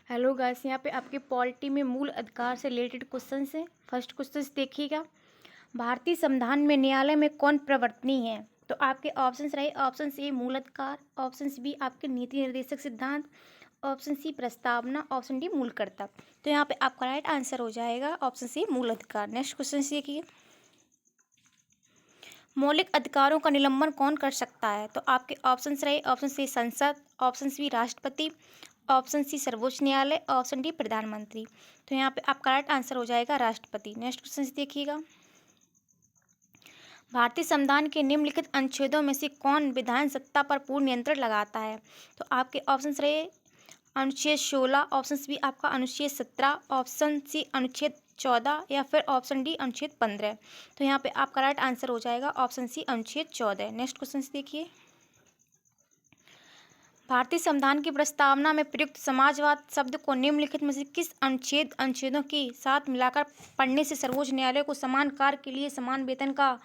Hello guys, यहाँ पे आपके पॉलिटी में मूल अधिकार से रिलेटेड क्वेश्चन हैं। फर्स्ट क्वेश्चन देखिएगा, भारतीय संविधान में न्यायालय में कौन प्रवर्तनीय है? तो आपके ऑप्शंस रहे ऑप्शन ए मूल अधिकार, ऑप्शन बी आपके नीति निर्देशक सिद्धांत, ऑप्शन सी प्रस्तावना, ऑप्शन डी मूल कर्तव्य। तो यहाँ पे आपका राइट आंसर हो जाएगा ऑप्शन सी मूल अधिकार। नेक्स्ट क्वेश्चन देखिए, मौलिक अधिकारों का निलंबन कौन कर सकता है? तो आपके ऑप्शंस रहे ऑप्शन सी संसद, ऑप्शन बी राष्ट्रपति, ऑप्शन सी सर्वोच्च न्यायालय, ऑप्शन डी प्रधानमंत्री। तो यहाँ पे आपका राइट आंसर हो जाएगा राष्ट्रपति। नेक्स्ट क्वेश्चन देखिएगा, भारतीय संविधान के निम्नलिखित अनुच्छेदों में से कौन विधान सत्ता पर पूर्ण नियंत्रण लगाता है? तो आपके ऑप्शंस रहे अनुच्छेद 16, ऑप्शन बी आपका अनुच्छेद 17, ऑप्शन सी अनुच्छेद 14 या फिर ऑप्शन डी अनुच्छेद 15। तो यहाँ पे आपका राइट आंसर हो जाएगा ऑप्शन सी अनुच्छेद 14। नेक्स्ट क्वेश्चन देखिए, भारतीय संविधान की प्रस्तावना में प्रयुक्त समाजवाद शब्द को निम्नलिखित में से किस अनुच्छेदों के साथ मिलाकर पढ़ने से सर्वोच्च न्यायालय को समान कार्य के लिए समान वेतन का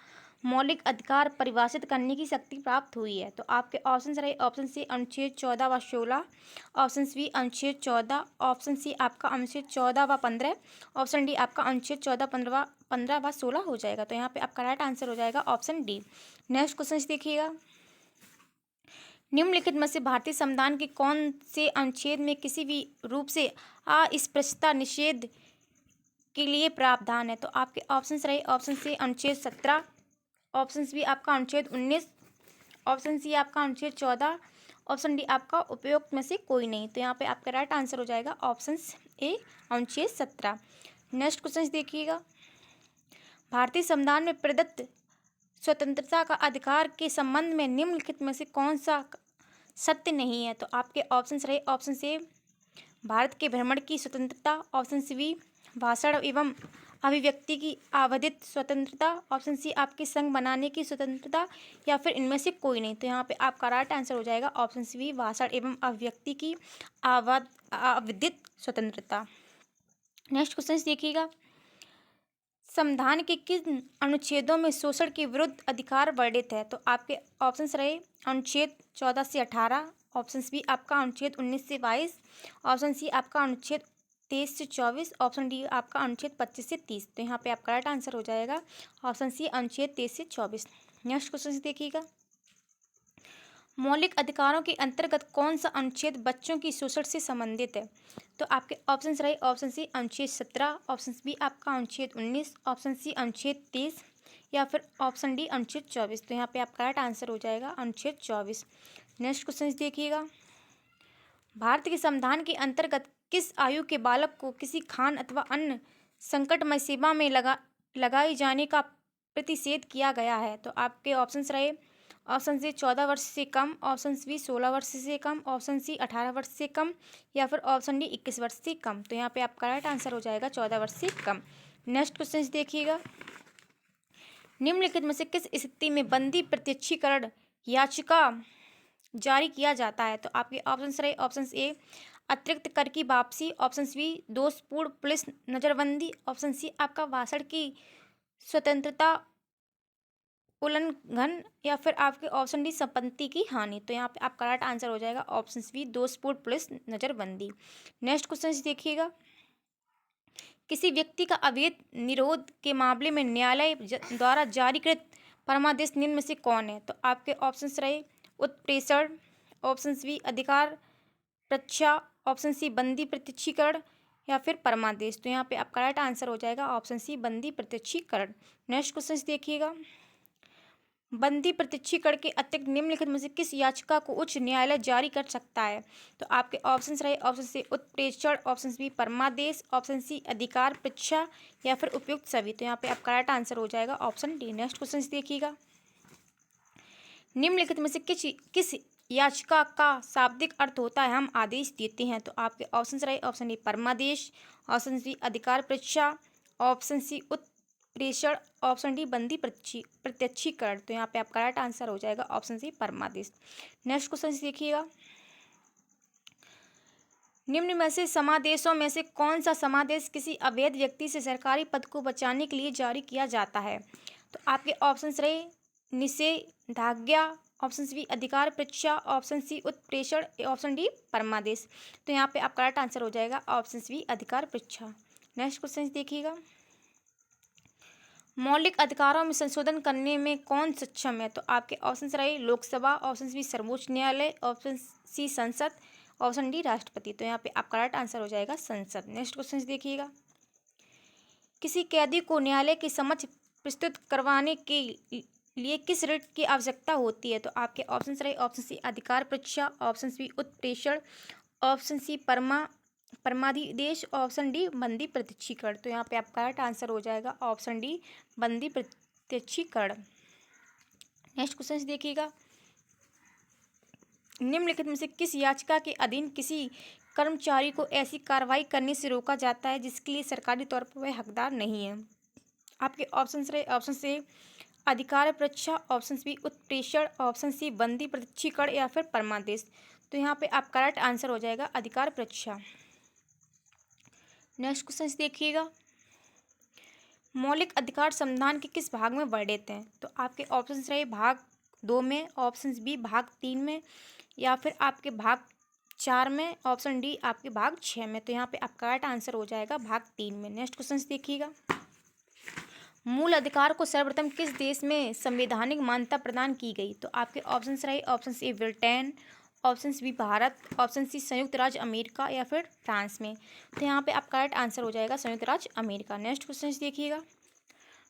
मौलिक अधिकार परिभाषित करने की शक्ति प्राप्त हुई है? तो आपके ऑप्शन रहे ऑप्शन सी अनुच्छेद 14 व 16, ऑप्शन बी अनुच्छेद 14, ऑप्शन सी आपका अनुच्छेद 14 व 15, ऑप्शन डी आपका अनुच्छेद 14, 15 व 16 हो जाएगा। तो यहाँ पे आपका राइट आंसर हो जाएगा ऑप्शन डी। नेक्स्ट क्वेश्चन देखिएगा, निम्नलिखित में से भारतीय संविधान के कौन से अनुच्छेद में किसी भी रूप से अस्पृश्यता निषेध के लिए प्रावधान है? तो आपके ऑप्शंस रहे ऑप्शन सी अनुच्छेद 17, ऑप्शन बी आपका अनुच्छेद 19, ऑप्शन सी आपका अनुच्छेद 14, ऑप्शन डी आपका उपयुक्त में से कोई नहीं। तो यहाँ पे आपका राइट आंसर हो जाएगा ऑप्शन ए अनुच्छेद 17। नेक्स्ट क्वेश्चन देखिएगा, भारतीय संविधान में प्रदत्त स्वतंत्रता का अधिकार के संबंध में निम्नलिखित में से कौन सा सत्य नहीं है? तो आपके ऑप्शंस रहे ऑप्शन से भारत के भ्रमण की स्वतंत्रता, ऑप्शन सी भाषण एवं अभिव्यक्ति की आवधित स्वतंत्रता, ऑप्शन सी आपके संघ बनाने की स्वतंत्रता या फिर इनमें से कोई नहीं। तो यहाँ पे आपका राइट आंसर हो जाएगा ऑप्शन सी भाषण एवं अभिव्यक्ति की आवधित स्वतंत्रता। नेक्स्ट क्वेश्चन देखिएगा, संविधान के किन अनुच्छेदों में शोषण के विरुद्ध अधिकार वर्णित है? तो आपके ऑप्शंस रहे अनुच्छेद 14 से 18, ऑप्शन बी आपका अनुच्छेद 19 से 22, ऑप्शन सी आपका अनुच्छेद 23 से 24, ऑप्शन डी आपका अनुच्छेद 25 से 30। तो यहाँ पे आपका राइट आंसर हो जाएगा ऑप्शन सी अनुच्छेद 23 से 24। नेक्स्ट क्वेश्चन देखिएगा, मौलिक अधिकारों के अंतर्गत कौन सा अनुच्छेद बच्चों की शोषण से संबंधित है? तो आपके ऑप्शंस रहे ऑप्शन सी अनुच्छेद 17, ऑप्शन बी आपका अनुच्छेद 19, ऑप्शन सी अनुच्छेद 23 या फिर ऑप्शन डी अनुच्छेद 24। तो यहाँ पे आपका राइट आंसर हो जाएगा अनुच्छेद 24। नेक्स्ट क्वेश्चन देखिएगा, भारत के संविधान के अंतर्गत किस आयु के बालक को किसी खान अथवा अन्य संकटमय सेवा में लगाई जाने का प्रतिषेध किया गया है? तो आपके ऑप्शंस रहे ऑप्शन सी 14 वर्ष से कम, ऑप्शन बी 16 वर्ष से कम, ऑप्शन सी 18 वर्ष से कम या फिर ऑप्शन डी 21 वर्ष से कम। तो यहाँ पे आपका राइट आंसर हो जाएगा 14 वर्ष से कम। नेक्स्ट क्वेश्चन देखिएगा, निम्नलिखित में से किस स्थिति में बंदी प्रत्यक्षीकरण याचिका जारी किया जाता है? तो आपके ऑप्शंस रहे ऑप्शन ए अतिरिक्त कर की वापसी, ऑप्शन बी दोषपूर्ण पुलिस नजरबंदी, ऑप्शन सी आपका भाषण की स्वतंत्रता उल्लंघन या फिर आपके ऑप्शन डी संपत्ति की हानि। तो यहाँ पे आपका राइट आंसर हो जाएगा ऑप्शन बी दोषपूर्ण पुलिस नजरबंदी। नेक्स्ट क्वेश्चन देखिएगा, किसी व्यक्ति का अवैध निरोध के मामले में न्यायालय द्वारा जारीकृत परमादेश निम्न में से कौन है? तो आपके ऑप्शंस रहे उत्प्रेषण, ऑप्शन बी अधिकार प्रत्याशा, ऑप्शन सी बंदी प्रत्यक्षीकरण या फिर परमादेश। तो यहाँ पे आपका राइट आंसर हो जाएगा ऑप्शन सी बंदी प्रत्यक्षीकरण। नेक्स्ट क्वेश्चन देखिएगा, बंदी प्रत्यक्षीकरण के अतिरिक्त निम्नलिखित में से किस याचिका को उच्च न्यायालय जारी कर सकता है? तो आपके ऑप्शंस रहे ऑप्शन सी उत्प्रेषण, ऑप्शन बी परमादेश, ऑप्शन सी अधिकार प्रत्याशा या फिर उपयुक्त सभी। तो यहाँ पे आपका राइट आंसर हो जाएगा ऑप्शन डी। नेक्स्ट क्वेश्चन देखिएगा, निम्नलिखित में से किस याचिका का शाब्दिक अर्थ होता है हम आदेश देते हैं? तो आपके ऑप्शंस रहे ऑप्शन ए परमादेश, ऑप्शन बी अधिकार प्रत्याशा, ऑप्शन सी उत्प्रेषण, ऑप्शन डी बंदी प्रत्यक्षीकरण। तो यहाँ पे आपका राइट आंसर हो जाएगा ऑप्शन सी परमादेश। नेक्स्ट क्वेश्चन देखिएगा, निम्न में से समादेशों में से कौन सा समादेश किसी अवैध व्यक्ति से सरकारी पद को बचाने के लिए जारी किया जाता है? तो आपके ऑप्शंस रहे निषेधाज्ञा, ऑप्शन बी अधिकार परीक्षा, ऑप्शन सी उत्प्रेषण, ऑप्शन डी परमादेश। तो यहाँ पे आपका करेक्ट आंसर हो जाएगा ऑप्शन बी अधिकार परीक्षा। नेक्स्ट क्वेश्चन देखिएगा, मौलिक अधिकारों में संशोधन करने में कौन सक्षम है? तो आपके ऑप्शन रहे लोकसभा, ऑप्शन बी सर्वोच्च न्यायालय, ऑप्शन सी संसद, ऑप्शन डी राष्ट्रपति। तो यहाँ पे आपका करेक्ट आंसर हो जाएगा संसद। नेक्स्ट क्वेश्चन देखिएगा, किसी कैदी को न्यायालय के समक्ष प्रस्तुत करवाने के लिए किस रिट की आवश्यकता होती है? तो आपके ऑप्शन रहे ऑप्शन सी अधिकार परीक्षा, ऑप्शन बी उत्प्रेषण, ऑप्शन सी परमादेश, ऑप्शन डी बंदी प्रत्यक्षीकरण। तो यहाँ पे आपका करेक्ट आंसर हो जाएगा ऑप्शन डी बंदी प्रत्यक्षीकरण। नेक्स्ट क्वेश्चन देखिएगा, निम्नलिखित में से किस याचिका के अधीन किसी कर्मचारी को ऐसी कार्रवाई करने से रोका जाता है जिसके लिए सरकारी तौर पर वह हकदार नहीं है? आपके ऑप्शन रहे ऑप्शन से अधिकार परीक्षा, ऑप्शन बी उत्प्रेषण, ऑप्शन सी बंदी प्रत्यक्षीकरण या फिर परमादेश। तो यहाँ पे आपका करेक्ट आंसर हो जाएगा अधिकार परीक्षा। नेक्स्ट क्वेश्चन देखिएगा, मौलिक अधिकार संविधान के किस भाग में वर्णित हैं? तो आपके ऑप्शन रहे भाग 2 में, ऑप्शन बी भाग 3 में, या फिर आपके भाग 4 में, ऑप्शन डी आपके भाग 6 में। तो यहाँ पे आपका करेक्ट आंसर हो जाएगा भाग 3 में। नेक्स्ट क्वेश्चन देखिएगा, मूल अधिकार को सर्वप्रथम किस देश में संवैधानिक मान्यता प्रदान की गई? तो आपके ऑप्शन रहे option A Britain, option B Bharat, option C संयुक्त राज्य अमेरिका या फिर फ्रांस में। तो यहाँ पे आपका करेक्ट आंसर हो जाएगा संयुक्त राज्य अमेरिका। नेक्स्ट क्वेश्चन देखिएगा,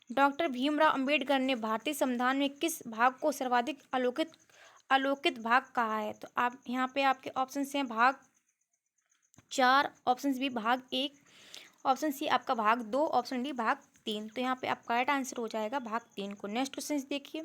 डॉक्टर भीमराव अंबेडकर ने भारतीय संविधान में किस भाग को सर्वाधिक अलोकित भाग कहा है? तो आप यहाँ पे आपके ऑप्शन हैं भाग 4, ऑप्शन बी भाग 1, ऑप्शन सी आपका भाग 2, ऑप्शन डी भाग 3। तो यहाँ पे आपका करेक्ट आंसर हो जाएगा भाग 3 को। नेक्स्ट क्वेश्चन देखिए,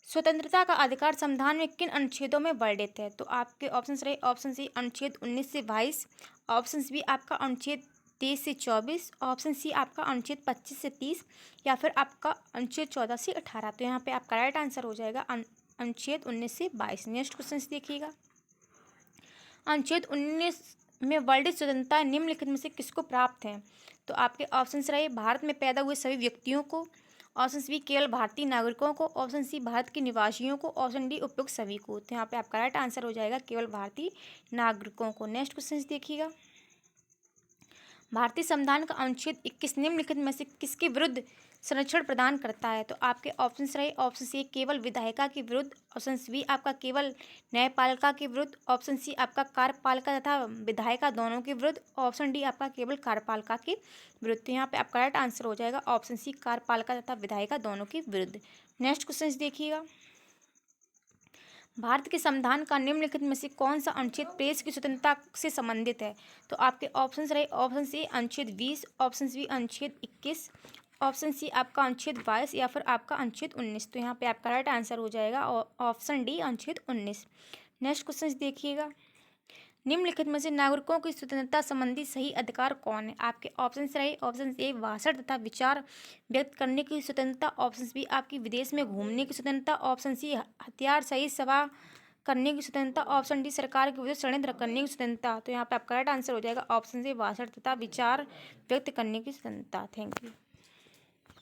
स्वतंत्रता का अधिकार संविधान में किन अनुच्छेदों में वर्णित है? तो आपके ऑप्शन रहे ऑप्शन सी अनुच्छेद 19 से 22, ऑप्शन बी आपका अनुच्छेद 23 से 24, ऑप्शन सी आपका अनुच्छेद 25 से 30 या फिर आपका अनुच्छेद 14 से 18। तो यहाँ पे आपका राइट आंसर हो जाएगा अनुच्छेद 19 से 22। नेक्स्ट क्वेश्चन देखिएगा, अनुच्छेद 19 में वर्णित स्वतंत्रता निम्नलिखित में से किसको प्राप्त है? तो आपके ऑप्शन रहे भारत में पैदा हुए सभी व्यक्तियों को, ऑप्शन बी केवल भारतीय नागरिकों को, ऑप्शन सी भारत के निवासियों को, ऑप्शन डी उपयुक्त सभी को। तो यहाँ पे आपका राइट आंसर हो जाएगा केवल भारतीय नागरिकों को। नेक्स्ट क्वेश्चन देखिएगा, भारतीय संविधान का अनुच्छेद 21 निम्नलिखित में से किसके विरुद्ध संरक्षण प्रदान करता है? तो आपके ऑप्शन रहे ऑप्शन सी केवल विधायिका के विरुद्ध, ऑप्शन बी आपका केवल न्यायपालिका के विरुद्ध, ऑप्शन सी आपका कार्यपालिका तथा विधायिका दोनों के विरुद्ध, ऑप्शन डी आपका केवल कार्यपालिका के विरुद्ध। तो यहाँ पे आपका राइट आंसर हो जाएगा ऑप्शन सी कार्यपालिका तथा विधायिका दोनों के विरुद्ध। नेक्स्ट क्वेश्चन देखिएगा, भारत के संविधान का निम्नलिखित में से कौन सा अनुच्छेद प्रेस की स्वतंत्रता से संबंधित है? तो आपके ऑप्शन रहे ऑप्शन सी अनुच्छेद 20, ऑप्शन बी अनुच्छेद 21, ऑप्शन सी आपका अनुच्छेद 22 या फिर आपका अनुच्छेद 19। तो यहाँ पे आपका राइट आंसर हो जाएगा ऑप्शन डी अनुच्छेद 19। नेक्स्ट क्वेश्चन देखिएगा, निम्नलिखित में से नागरिकों की स्वतंत्रता संबंधी सही अधिकार कौन है? आपके ऑप्शन रहे ऑप्शन ए भाषण तथा विचार व्यक्त करने की स्वतंत्रता, ऑप्शन बी आपकी विदेश में घूमने की स्वतंत्रता, ऑप्शन सी हथियार सहित सभा करने की स्वतंत्रता, ऑप्शन डी सरकार के विरुद्ध षड्यंत्र करने की स्वतंत्रता। तो यहाँ पे आपका राइट आंसर हो जाएगा ऑप्शन सी भाषण तथा विचार व्यक्त करने की स्वतंत्रता। Thank you.